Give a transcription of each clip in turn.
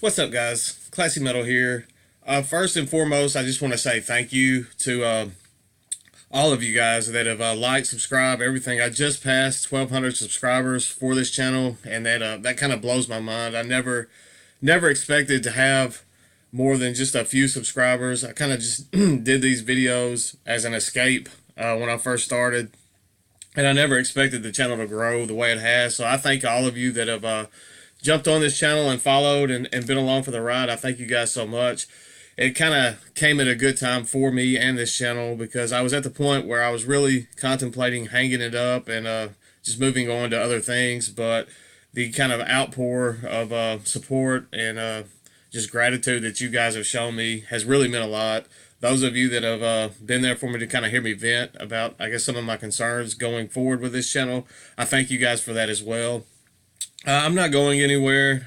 What's up, guys? Classy Metal here. First and foremost, I just want to say thank you to all of you guys that have liked, subscribed, everything. I just passed 1,200 subscribers for this channel, and that kind of blows my mind. I never expected to have more than just a few subscribers. I kind of just did these videos as an escape when I first started, and I never expected the channel to grow the way it has. So I thank all of you that have jumped on this channel and followed and been along for the ride. I thank you guys so much. It kind of came at a good time for me and this channel because I was at the point where I was really contemplating hanging it up and just moving on to other things. But the kind of outpour of support and just gratitude that you guys have shown me has really meant a lot. Those of you that have been there for me to kind of hear me vent about, I guess, some of my concerns going forward with this channel, I thank you guys for that as well. I'm not going anywhere.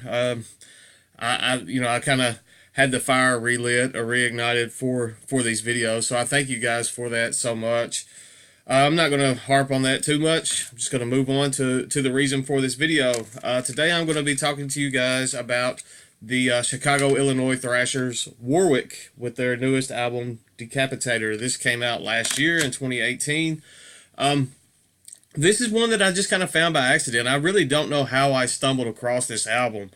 I kind of had the fire relit or reignited for these videos, so I thank you guys for that so much. I'm not going to harp on that too much. I'm just going to move on to the reason for this video. Today I'm going to be talking to you guys about the Chicago, Illinois thrashers Worwyk with their newest album, Decapitator. This came out last year in 2018. This is one that I just kind of found by accident. I really don't know how I stumbled across this album.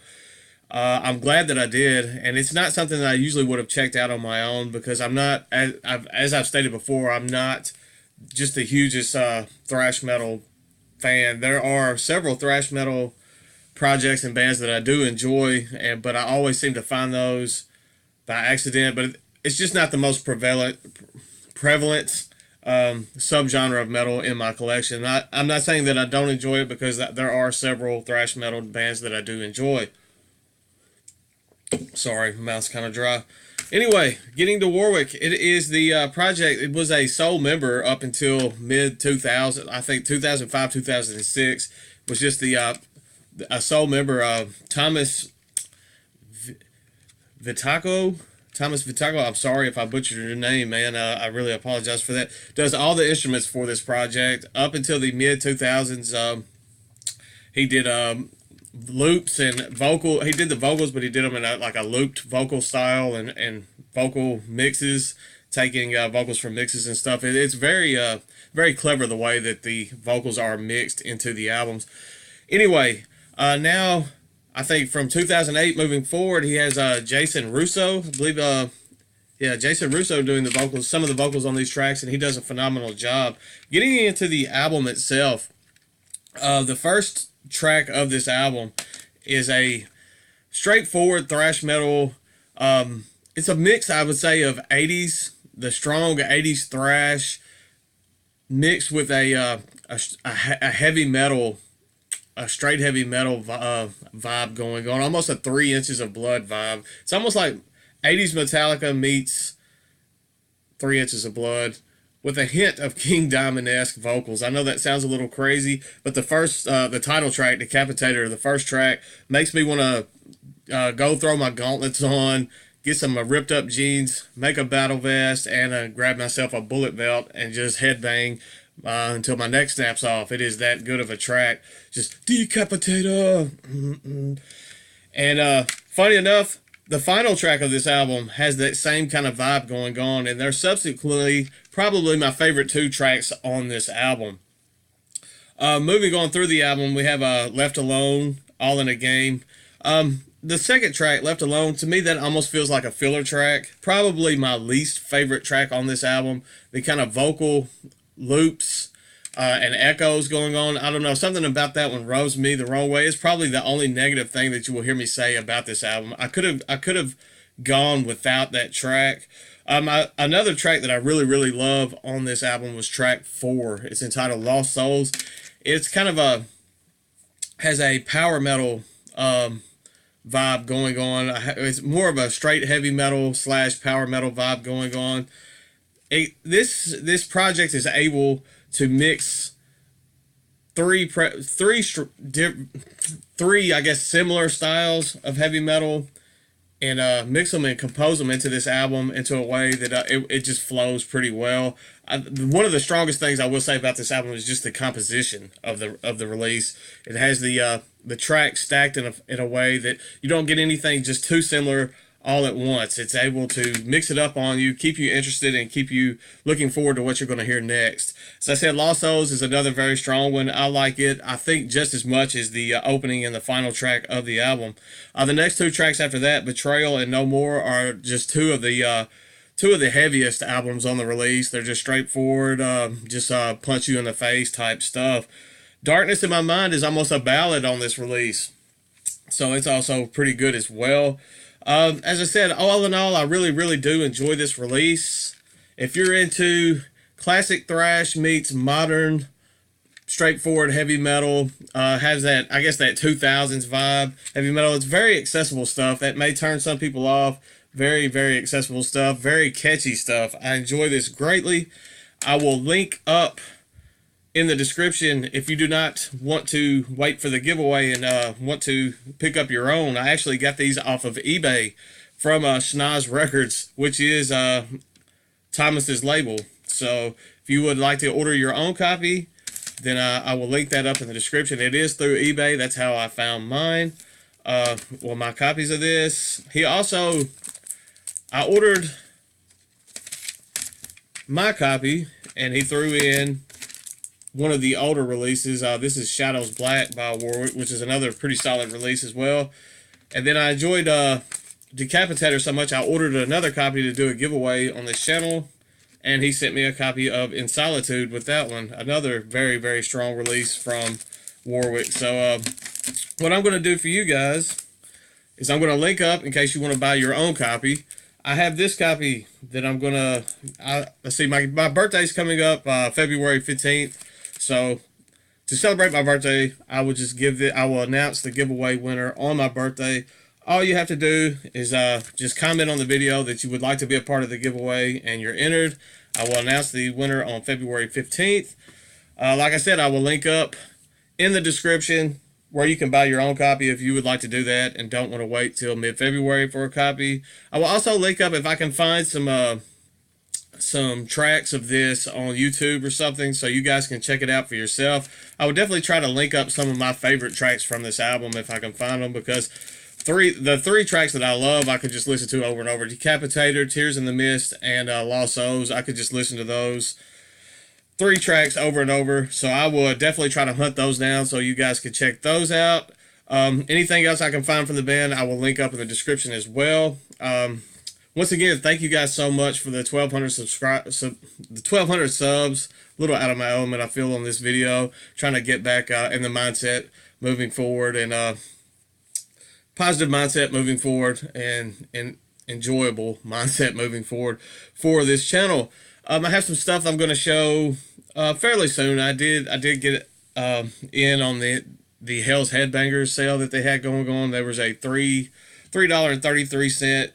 I'm glad that I did, and it's not something that I usually would have checked out on my own because I'm not, as I've stated before, I'm not just the hugest thrash metal fan. There are several thrash metal projects and bands that I do enjoy, but I always seem to find those by accident. But it's just not the most prevalent subgenre of metal in my collection. I'm not saying that I don't enjoy it because there are several thrash metal bands that I do enjoy. Sorry, my mouth's kind of dry. Anyway, getting to Worwyk, it is the project. It was a sole member up until mid 2000, I think 2005, 2006 was just a sole member of Thomas Vitaco. Thomas Vitaco, I'm sorry if I butchered your name, man. I really apologize for that. Does all the instruments for this project up until the mid 2000s. He did loops and vocal. He did the vocals, but he did them in a looped vocal style and vocal mixes, taking vocals from mixes and stuff. It's very clever the way that the vocals are mixed into the albums. Anyway, now I think from 2008 moving forward, he has Jason Russo, I believe. Jason Russo doing the vocals, some of the vocals on these tracks, and he does a phenomenal job. Getting into the album itself, the first track of this album is a straightforward thrash metal. It's a mix, I would say, of 80s, the strong 80s thrash, mixed with a heavy metal. A straight heavy metal vibe going on, almost a 3 Inches of Blood vibe. It's almost like 80s Metallica meets 3 Inches of Blood with a hint of King Diamond-esque vocals. I know that sounds a little crazy, but the title track, Decapitator, the first track, makes me want to go throw my gauntlets on, get some ripped up jeans, make a battle vest, and grab myself a bullet belt and just headbang until my neck snaps off. It is that good of a track. Just Decapitator. And funny enough, the final track of this album has that same kind of vibe going on, and they're subsequently probably my favorite 2 tracks on this album. Moving on through the album, we have Left Alone, All in a Game. The second track, Left Alone, to me that almost feels like a filler track. Probably my least favorite track on this album. The kind of vocal loops and echoes going on. I don't know, something about that one rubs me the wrong way. It's probably the only negative thing that you will hear me say about this album. I could have gone without that track. Another track that I really love on this album was track 4. It's entitled Lost Souls. It's kind of has a power metal vibe going on. It's more of a straight heavy metal / power metal vibe going on. This project is able to mix three I guess similar styles of heavy metal mix them and compose them into this album into a way that it just flows pretty well. One of the strongest things I will say about this album is just the composition of the release. It has the tracks stacked in a way that you don't get anything just too similar all at once. It's able to mix it up on you, keep you interested, and keep you looking forward to what you're going to hear next. As I said, Lost Souls is another very strong one. I like it, I think, just as much as the opening and the final track of the album. The next two tracks after that, Betrayal and No More, are just two of the heaviest albums on the release. They're just straightforward, just punch you in the face type stuff. Darkness in My Mind is almost a ballad on this release, so it's also pretty good as well. As I said, all in all, I really, really do enjoy this release. If you're into classic thrash meets modern, straightforward heavy metal, has that, I guess, that 2000s vibe, heavy metal, it's very accessible stuff. That may turn some people off. Very, very accessible stuff. Very catchy stuff. I enjoy this greatly. I will link up in the description if you do not want to wait for the giveaway and want to pick up your own. I actually got these off of eBay from Schnoz Records, which is Thomas's label. So if you would like to order your own copy, then I will link that up in the description. It is through eBay. That's how I found mine. Well, my copies of this. I ordered my copy, and he threw in one of the older releases. This is Shadows Black by Worwyk, which is another pretty solid release as well. And then I enjoyed Decapitator so much, I ordered another copy to do a giveaway on this channel. And he sent me a copy of In Solitude with that one. Another very, very strong release from Worwyk. So what I'm going to do for you guys is I'm going to link up in case you want to buy your own copy. I have this copy that I'm going to... let's see, my birthday's coming up February 15th. So to celebrate my birthday, I will announce the giveaway winner on my birthday. All you have to do is just comment on the video that you would like to be a part of the giveaway, and you're entered. I will announce the winner on February 15th. Like I said, I will link up in the description where you can buy your own copy if you would like to do that and don't want to wait till mid-February for a copy. I will also link up if I can find some tracks of this on YouTube or something so you guys can check it out for yourself. I would definitely try to link up some of my favorite tracks from this album if I can find them, because the three tracks that I love I could just listen to over and over. Decapitator, Tears in the Mist, and Lost Souls. I could just listen to those three tracks over and over. So I will definitely try to hunt those down so you guys can check those out. Anything else I can find from the band, I will link up in the description as well. Once again, thank you guys so much for the 1,200 subs. A little out of my element, I feel, on this video. Trying to get back in the mindset moving forward, and positive mindset moving forward, and enjoyable mindset moving forward for this channel. I have some stuff I'm going to show fairly soon. I did get in on the Hell's Headbangers sale that they had going on. There was a $3.33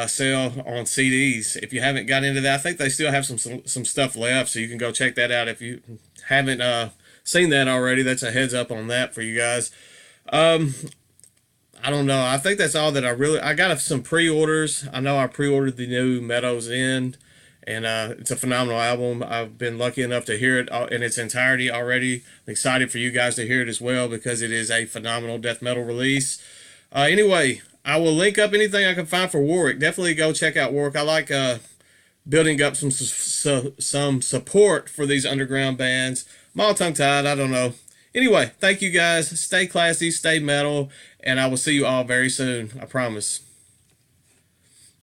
sale on CDs. If you haven't got into that, I think they still have some stuff left, so you can go check that out if you haven't seen that already. That's a heads up on that for you guys. I don't know. I think that's all that I got some pre-orders. I know I pre-ordered the new Meadows End, and it's a phenomenal album. I've been lucky enough to hear it in its entirety already. I'm excited for you guys to hear it as well, because it is a phenomenal death metal release. Anyway, I will link up anything I can find for Worwyk. Definitely go check out Worwyk. I like building up some support for these underground bands. I'm all tongue-tied. I don't know. Anyway, thank you guys. Stay classy, stay metal, and I will see you all very soon. I promise.